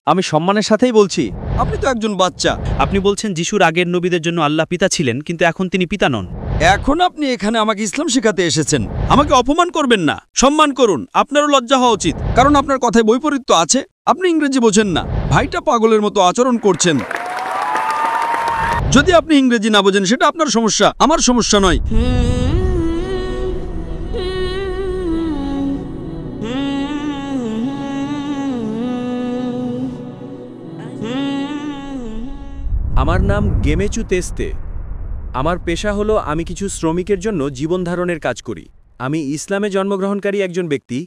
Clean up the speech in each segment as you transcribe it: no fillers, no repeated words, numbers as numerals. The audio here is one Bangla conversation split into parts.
আমি সম্মানের সাথেই বলছি। আপনি তো একজন বাচ্চা। আপনি বলছেন যিশুর আগের নবীদের জন্য আল্লাহ পিতা ছিলেন, কিন্তু এখন তিনি পিতা নন। এখন আপনি এখানে আমাকে ইসলাম শেখাতে এসেছেন। আমাকে অপমান করবেন না, সম্মান করুন। আপনারও লজ্জা হওয়া উচিত, কারণ আপনার কথায় বৈপরীত্য আছে। আপনি ইংরেজি বোঝেন না, ভাইটা পাগলের মতো আচরণ করছেন। যদি আপনি ইংরেজি না বোঝেন সেটা আপনার সমস্যা, আমার সমস্যা নয়। আমার নাম গেমেচু তেস্তে। আমার পেশা হলো আমি কিছু শ্রমিকের জন্য জীবন ধারণের কাজ করি। আমি ইসলামে জন্মগ্রহণকারী একজন ব্যক্তি,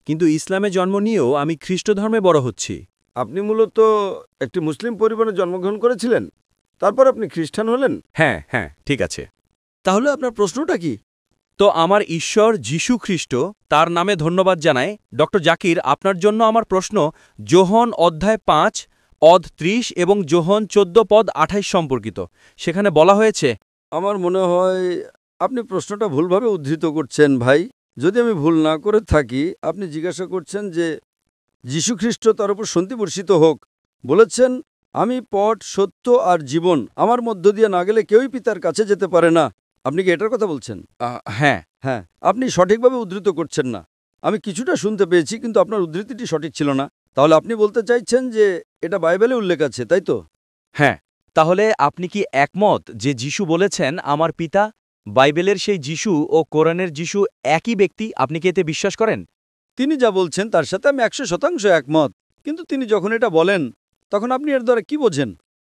কিন্তু ইসলামে জন্ম নিয়েও আমি খ্রিস্ট ধর্মে বড় হচ্ছি। আপনি মূলত একটি মুসলিম পরিবারে জন্মগ্রহণ করেছিলেন, তারপর আপনি খ্রিস্টান হলেন? হ্যাঁ হ্যাঁ, ঠিক আছে। তাহলে আপনার প্রশ্নটা কি? তো আমার ঈশ্বর যীশু খ্রিস্ট, তার নামে ধন্যবাদ জানাই। ডক্টর জাকির, আপনার জন্য আমার প্রশ্ন যোহন অধ্যায় 5 অধ্যায় 30 এবং যোহন 14 পদ 28 সম্পর্কিত। সেখানে বলা হয়েছে, আমার মনে হয় আপনি প্রশ্নটা ভুলভাবে উদ্ধৃত করছেন ভাই। যদি আমি ভুল না করে থাকি, আপনি জিজ্ঞাসা করছেন যে যীশুখ্রিস্ট তার উপর শান্তি বর্ষিত হোক বলেছেন, আমি পথ, সত্য আর জীবন, আমার মধ্য দিয়ে না গেলে কেউই পিতার কাছে যেতে পারে না। আপনি কি এটার কথা বলছেন? হ্যাঁ হ্যাঁ, আপনি সঠিকভাবে উদ্ধৃত করছেন না। আমি কিছুটা শুনতে পেয়েছি, কিন্তু আপনার উদ্ধৃতিটি সঠিক ছিল না। তাহলে আপনি বলতে চাইছেন যে এটা বাইবেলে উল্লেখ আছে, তাই তো? হ্যাঁ। তাহলে আপনি কি একমত যে যিশু বলেছেন আমার পিতা? বাইবেলের সেই যিশু ও কোরআনের যিশু একই ব্যক্তি? আপনি কি এতে বিশ্বাস করেন? তিনি যা বলছেন তার সাথে আমি 100% একমত। কিন্তু তিনি যখন এটা বলেন, তখন আপনি এর দ্বারা কি বোঝেন?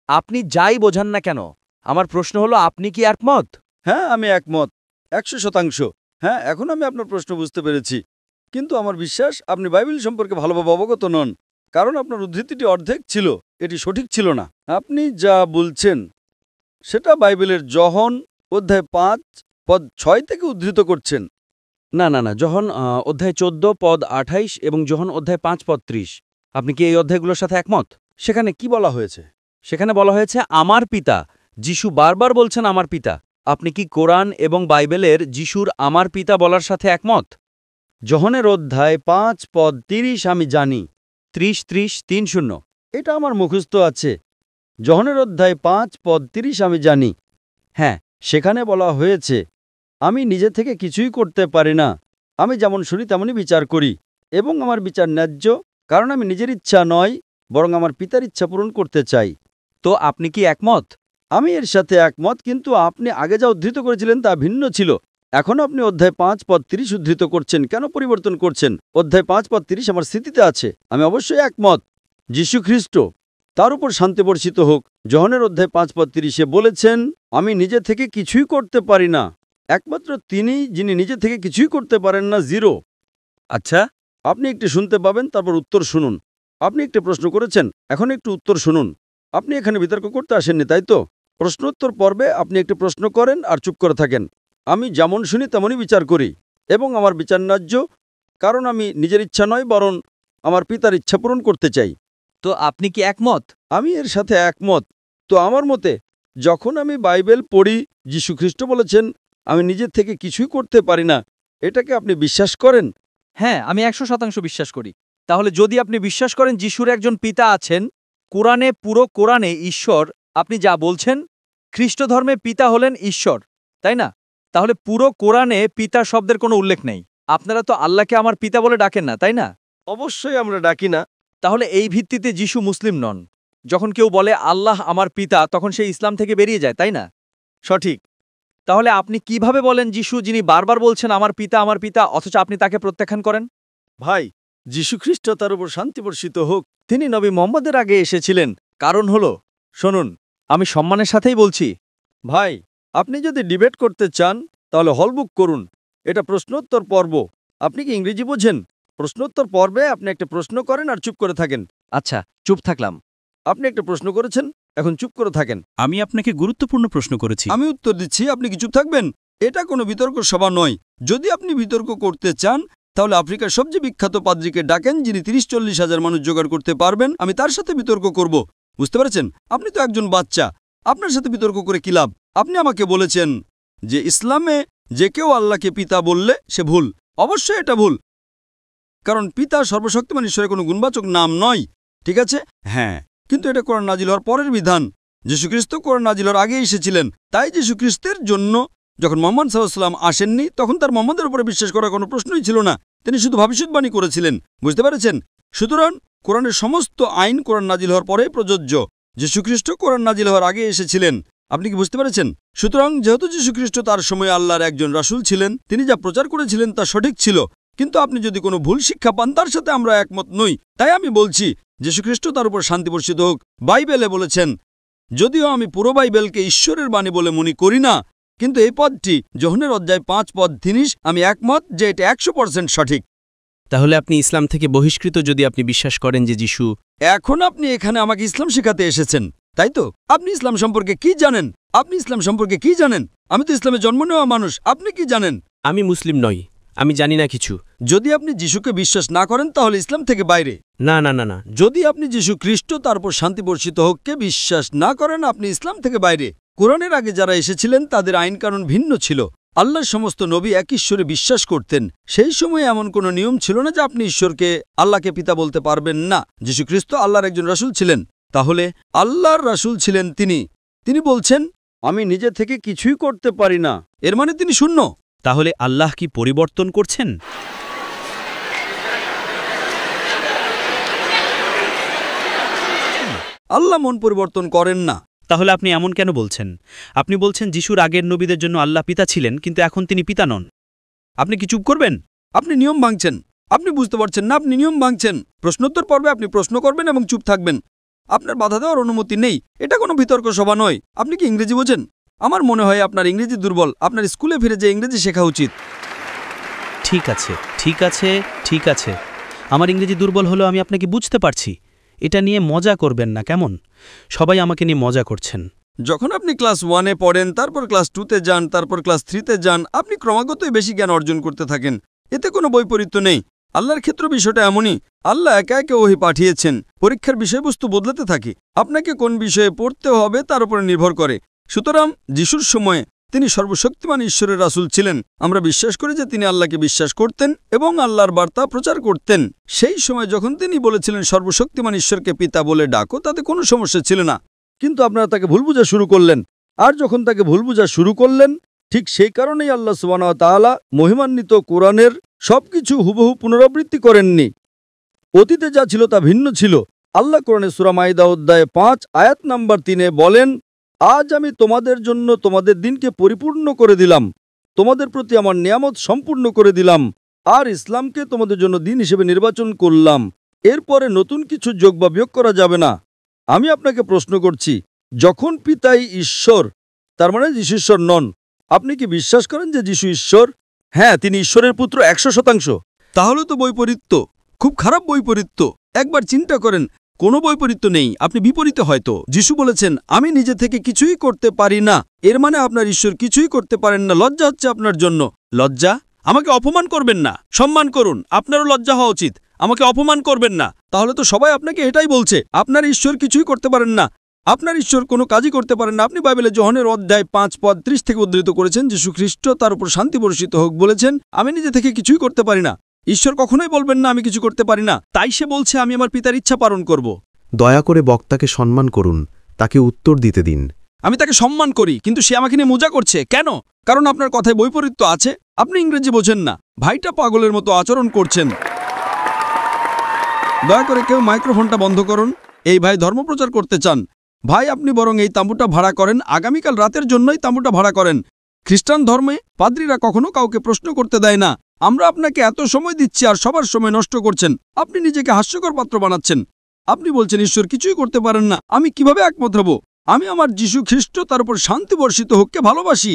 আপনি যাই বোঝান না কেন, আমার প্রশ্ন হলো আপনি কি একমত? হ্যাঁ, আমি একমত 100%। হ্যাঁ, এখন আমি আপনার প্রশ্ন বুঝতে পেরেছি। কিন্তু আমার বিশ্বাস আপনি বাইবেল সম্পর্কে ভালোভাবে অবগত নন, কারণ আপনার উদ্ধৃতিটি অর্ধেক ছিল, এটি সঠিক ছিল না। আপনি যা বলছেন সেটা বাইবেলের যোহন অধ্যায় 5 পদ 6 থেকে উদ্ধৃত করছেন। না না না, যোহন অধ্যায় 14 পদ 28 এবং যোহন অধ্যায় 5 পদ 30। আপনি কি এই অধ্যায়গুলোর সাথে একমত? সেখানে কি বলা হয়েছে? সেখানে বলা হয়েছে আমার পিতা। যিশু বারবার বলছেন আমার পিতা। আপনি কি কোরআন এবং বাইবেলের যিশুর আমার পিতা বলার সাথে একমত? যোহনের অধ্যায় 5 পদ 30 আমি জানি। 30-30-30। এটা আমার মুখস্থ আছে। যোহনের অধ্যায় 5 পদ 30 আমি জানি। হ্যাঁ, সেখানে বলা হয়েছে, আমি নিজে থেকে কিছুই করতে পারি না, আমি যেমন শুনি তেমনই বিচার করি, এবং আমার বিচার ন্যায্য, কারণ আমি নিজের ইচ্ছা নয়, বরং আমার পিতার ইচ্ছা পূরণ করতে চাই। তো আপনি কি একমত? আমি এর সাথে একমত, কিন্তু আপনি আগে যা উদ্ধৃত করেছিলেন তা ভিন্ন ছিল। এখন আপনি অধ্যায় 5 পদ 30 উদ্ধৃত করছেন, কেন পরিবর্তন করছেন? অধ্যায় 5 পদ 30 আমার স্মৃতিতে আছে। আমি অবশ্যই একমত। যীশু খ্রিস্ট তার উপর শান্তি বর্ষিত হোক, যোহনের অধ্যায় 5 পদ 30 বলেছেন, আমি নিজে থেকে কিছুই করতে পারি না। একমাত্র তিনি যিনি নিজে থেকে কিছুই করতে পারেন না, জিরো। আচ্ছা, আপনি একটু শুনতে পাবেন, তারপর উত্তর শুনুন। আপনি একটি প্রশ্ন করেছেন, এখন একটু উত্তর শুনুন। আপনি এখানে বিতর্ক করতে আসেননি, তাই তো? প্রশ্নোত্তর পর্বে আপনি একটি প্রশ্ন করেন আর চুপ করে থাকেন। আমি যেমন শুনি তেমনই বিচার করি, এবং আমার বিচার ন্যায্য, কারণ আমি নিজের ইচ্ছা নয়, বরং আমার পিতার ইচ্ছা পূরণ করতে চাই। তো আপনি কি একমত? আমি এর সাথে একমত। তো আমার মতে, যখন আমি বাইবেল পড়ি, যীশু খ্রিস্ট বলেছেন, আমি নিজের থেকে কিছুই করতে পারি না, এটাকে আপনি বিশ্বাস করেন? হ্যাঁ, আমি 100% বিশ্বাস করি। তাহলে যদি আপনি বিশ্বাস করেন যিশুর একজন পিতা আছেন, কোরআনে, পুরো কোরআনে ঈশ্বর, আপনি যা বলছেন, খ্রিস্ট ধর্মে পিতা হলেন ঈশ্বর, তাই না? তাহলে পুরো কোরআনে পিতা শব্দের কোনো উল্লেখ নেই। আপনারা তো আল্লাহকে আমার পিতা বলে ডাকেন না, তাই না? অবশ্যই আমরা ডাকি না। তাহলে এই ভিত্তিতে যিশু মুসলিম নন। যখন কেউ বলে আল্লাহ আমার পিতা, তখন সে ইসলাম থেকে বেরিয়ে যায়, তাই না? সঠিক। তাহলে আপনি কিভাবে বলেন যিশু, যিনি বারবার বলছেন আমার পিতা, অথচ আপনি তাকে প্রত্যাখ্যান করেন? ভাই, যীশু খ্রিস্ট তার উপর শান্তি বর্ষিত হোক, তিনি নবী মোহাম্মদের আগে এসেছিলেন। কারণ হলো, শুনুন, আমি সম্মানের সাথেই বলছি। ভাই, আপনি যদি ডিবেট করতে চান তাহলে হল বুক করুন। এটা প্রশ্নোত্তর পর্ব। আপনি কি ইংরেজি বোঝেন? প্রশ্নোত্তর পর্বে আপনি একটা প্রশ্ন করেন আর চুপ করে থাকেন। আচ্ছা, চুপ থাকলাম। আপনি একটা প্রশ্ন করেছেন, এখন চুপ করে থাকেন। আমি আপনাকে গুরুত্বপূর্ণ প্রশ্ন করেছি। আমি উত্তর দিচ্ছি, আপনি কি চুপ থাকবেন? এটা কোনো বিতর্ক সভা নয়। যদি আপনি বিতর্ক করতে চান, তাহলে আফ্রিকার সবচেয়ে বিখ্যাত পাদ্রীকে ডাকেন, যিনি 30-40 হাজার মানুষ জোগাড় করতে পারবেন। আমি তার সাথে বিতর্ক করব। বুঝতে পেরেছেন? আপনি তো একজন বাচ্চা, আপনার সাথে বিতর্ক করে কি লাভ? আপনি আমাকে বলেছেন যে ইসলামে যে কেউ আল্লাহকে পিতা বললে সে ভুল। অবশ্যই এটা ভুল, কারণ পিতা সর্বশক্তিমান ঈশ্বরের কোনো গুণবাচক নাম নয়। ঠিক আছে, হ্যাঁ, কিন্তু এটা কোরআন নাজিল হওয়ার পরের বিধান। যীশুখ্রিস্ট কোরআন নাজিল হওয়ার আগে এসেছিলেন, তাই যীশুখ্রিস্টের জন্য যখন মুহাম্মদ সাল্লাল্লাহু আলাইহি ওয়াসাল্লাম আসেননি তখন তার মুহাম্মদের উপরে বিশ্বাস করার কোনো প্রশ্নই ছিল না। তিনি শুধু ভবিষ্যদ্বাণী করেছিলেন। বুঝতে পেরেছেন? সুতরাং কোরআনের সমস্ত আইন কোরআন নাজিল হওয়ার পরে প্রযোজ্য। যীশুখ্রিস্ট কোরআন নাজিল হওয়ার আগে এসেছিলেন। আপনি কি বুঝতে পেরেছেন? সুতরাং যেহেতু যীশুখ্রিস্ট তার সময় আল্লাহর একজন রাসূল ছিলেন, তিনি যা প্রচার করেছিলেন তা সঠিক ছিল। কিন্তু আপনি যদি কোনো ভুল শিক্ষা পান তার সাথে আমরা একমত নই। তাই আমি বলছি যীশুখ্রিস্ট তার উপর শান্তি বর্ষিত হোক বাইবেলে বলেছেন, যদিও আমি পুরো বাইবেলকে ঈশ্বরের বাণী বলে মনে করি না, কিন্তু এই পদটি যোহনের অধ্যায় 5 পদ 30 আমি একমত যে এটা 100% সঠিক। তাহলে আপনি ইসলাম থেকে বহিষ্কৃত যদি আপনি বিশ্বাস করেন যে যিশু। এখন আপনি এখানে আমাকে ইসলাম শেখাতে এসেছেন, তাই তো? আপনি ইসলাম সম্পর্কে কি জানেন? আপনি ইসলাম সম্পর্কে কি জানেন? আমি তো ইসলামে জন্ম নেওয়া মানুষ। আপনি কি জানেন? আমি মুসলিম নই, আমি জানি না কিছু। যদি আপনি যিশুকে বিশ্বাস না করেন তাহলে ইসলাম থেকে বাইরে। না না না না, যদি আপনি যীশু খ্রিস্ট তার উপর শান্তি বর্ষিত হোককে বিশ্বাস না করেন আপনি ইসলাম থেকে বাইরে। কোরআনের আগে যারা এসেছিলেন তাদের আইন কানুন ভিন্ন ছিল। আল্লাহর সমস্ত নবী এক ঈশ্বরে বিশ্বাস করতেন। সেই সময়ে এমন কোনো নিয়ম ছিল না যে আপনি ঈশ্বরকে আল্লাহকে পিতা বলতে পারবেন না। যীশু খ্রিস্ট আল্লাহর একজন রাসূল ছিলেন। তাহলে আল্লাহর রাসূল ছিলেন তিনি বলছেন, আমি নিজে থেকে কিছুই করতে পারি না। এর মানে তিনি শূন্য। তাহলে আল্লাহ কি পরিবর্তন করছেন? আল্লাহ মন পরিবর্তন করেন না। তাহলে আপনি এমন কেন বলছেন? আপনি বলছেন যিশুর আগের নবীদের জন্য আল্লাহ পিতা ছিলেন, কিন্তু এখন তিনি পিতা নন। আপনি কি চুপ করবেন? আপনি নিয়ম ভাঙছেন। আপনি বুঝতে পারছেন না, আপনি নিয়ম ভাঙছেন। প্রশ্নোত্তর পর্বে আপনি প্রশ্ন করবেন এবং চুপ থাকবেন। আপনার বাধা দেওয়ার অনুমতি নেই। এটা কোনো বিতর্ক সভা নয়। আপনি কি ইংরেজি বোঝেন? আমার মনে হয় আপনার ইংরেজি দুর্বল। আপনার স্কুলে ফিরে যে ইংরেজি শেখা উচিত। ঠিক আছে, ঠিক আছে, ঠিক আছে। আমার ইংরেজি দুর্বল হলেও আমি আপনাকে বুঝতে পারছি। এটা নিয়ে মজা করবেন না, কেমন? সবাই আমাকে নিয়ে মজা করছেন। যখন আপনি ক্লাস 1-এ পড়েন, তারপর ক্লাস 2-তে যান, তারপর ক্লাস 3-তে যান, আপনি ক্রমাগতই বেশি জ্ঞান অর্জন করতে থাকেন। এতে কোনো বৈপরীত্য নেই। আল্লাহর ক্ষেত্রে বিষয়টা এমনই। আল্লাহ একে একে ওহী পাঠিয়েছেন। পরীক্ষার বিষয়বস্তু বদলাতে থাকে। আপনাকে কোন বিষয়ে পড়তে হবে তার উপরে নির্ভর করে। সুতরাং যিশুর সময়ে তিনি সর্বশক্তিমান ঈশ্বরের রাসূল ছিলেন। আমরা বিশ্বাস করি যে তিনি আল্লাহকে বিশ্বাস করতেন এবং আল্লাহর বার্তা প্রচার করতেন। সেই সময় যখন তিনি বলেছিলেন সর্বশক্তিমান ঈশ্বরকে পিতা বলে ডাকো, তাতে কোনো সমস্যা ছিল না। কিন্তু আপনারা তাকে ভুল বোঝা শুরু করলেন। আর যখন তাকে ভুল বোঝা শুরু করলেন, ঠিক সেই কারণেই আল্লাহ সুবহানাহু ওয়া তাআলা মহিমান্বিত কোরআনের সবকিছু হুবহু পুনরাবৃত্তি করেননি। অতীতে যা ছিল তা ভিন্ন ছিল। আল্লাহ কোরআনে সূরা মাইদা অধ্যায় 5 আয়াত নাম্বার 3-এ বলেন, আজ আমি তোমাদের জন্য তোমাদের দিনকে পরিপূর্ণ করে দিলাম, তোমাদের প্রতি আমার নিয়ামত সম্পূর্ণ করে দিলাম, আর ইসলামকে তোমাদের জন্য দিন হিসেবে নির্বাচন করলাম। এরপরে নতুন কিছু যোগ বা বিয়োগ করা যাবে না। আমি আপনাকে প্রশ্ন করছি, যখন পিতাই ঈশ্বর, তার মানে যিশু ঈশ্বর নন, আপনি কি বিশ্বাস করেন যে যিশু ঈশ্বর? হ্যাঁ, তিনি ঈশ্বরের পুত্র 100%। তাহলে তো বৈপরীত্য, খুব খারাপ বৈপরীত্য। একবার চিন্তা করেন, কোনো বৈপরীত্য নেই। আপনি বিপরীতে হয়তো। যিশু বলেছেন, আমি নিজে থেকে কিছুই করতে পারি না। এর মানে আপনার ঈশ্বর কিছুই করতে পারেন না। লজ্জা হচ্ছে আপনার জন্য। লজ্জা? আমাকে অপমান করবেন না, সম্মান করুন। আপনারও লজ্জা হওয়া উচিত। আমাকে অপমান করবেন না। তাহলে তো সবাই আপনাকে এটাই বলছে, আপনার ঈশ্বর কিছুই করতে পারেন না, আপনার ঈশ্বর কোনো কাজই করতে পারেন না। আপনি বাইবেলে যোহনের অধ্যায় 5 পদ 30 থেকে উদ্ধৃত করেছেন, যীশু খ্রিস্ট তার উপর শান্তি বর্ষিত হোক বলেছেন, আমি নিজে থেকে কিছুই করতে পারি না। ঈশ্বর কখনোই বলবেন না আমি কিছু করতে পারি না। তাই সে বলছে আমি আমার পিতার ইচ্ছা পালন করব। দয়া করে বক্তাকে সম্মান করুন, তাকে উত্তর দিতে দিন। আমি তাকে সম্মান করি, কিন্তু সে আমাকে নিয়ে মজা করছে। কেন? কারণ আপনার কথায় বৈপরীত্য আছে। আপনি ইংরেজি বোঝেন না। ভাইটা পাগলের মতো আচরণ করছেন। দয়া করে কেউ মাইক্রোফোনটা বন্ধ করুন। এই ভাই ধর্মপ্রচার করতে চান। ভাই, আপনি বরং এই তাঁবুটা ভাড়া করেন। আগামীকাল রাতের জন্যই তাঁবুটা ভাড়া করেন। খ্রিস্টান ধর্মে পাদ্রীরা কখনো কাউকে প্রশ্ন করতে দেয় না। আমরা আপনাকে এত সময় দিচ্ছি আর সবার সময় নষ্ট করছেন। আপনি নিজেকে হাস্যকর পাত্র বানাচ্ছেন। আপনি বলছেন ঈশ্বর কিছুই করতে পারেন না। আমি কিভাবে একমত হব? আমি আমার যিশু খ্রিস্ট তার উপর শান্তি বর্ষিত হোককে ভালোবাসি।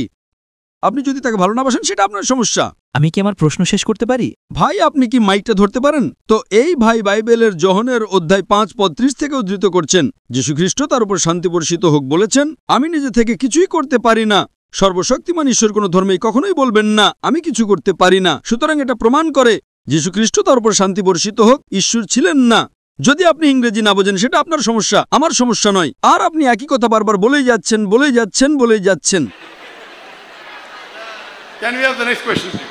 আপনি যদি তাকে ভালো না বাসেন সেটা আপনার সমস্যা। আমি কি আমার প্রশ্ন শেষ করতে পারি? ভাই, আপনি কি মাইকটা ধরতে পারেন? তো এই ভাই বাইবেলের যোহনের অধ্যায় 5 পদ 30 থেকে উদ্ধৃত করছেন, যীশু খ্রিস্ট তার উপর শান্তি বর্ষিত হোক বলেছেন, আমি নিজে থেকে কিছুই করতে পারি না। সর্বশক্তিমান ঈশ্বর কোনো ধর্মেই কখনোই বলবেন না আমি কিছু করতে পারি না। সুতরাং এটা প্রমাণ করে যীশু খ্রিস্ট তার উপর শান্তি বর্ষিত হোক ঈশ্বর ছিলেন না। যদি আপনি ইংরেজি না বোঝেন সেটা আপনার সমস্যা, আমার সমস্যা নয়। আর আপনি একই কথা বারবার বলেই যাচ্ছেন, বলেই যাচ্ছেন, বলেই যাচ্ছেন। Can we have the next question, please?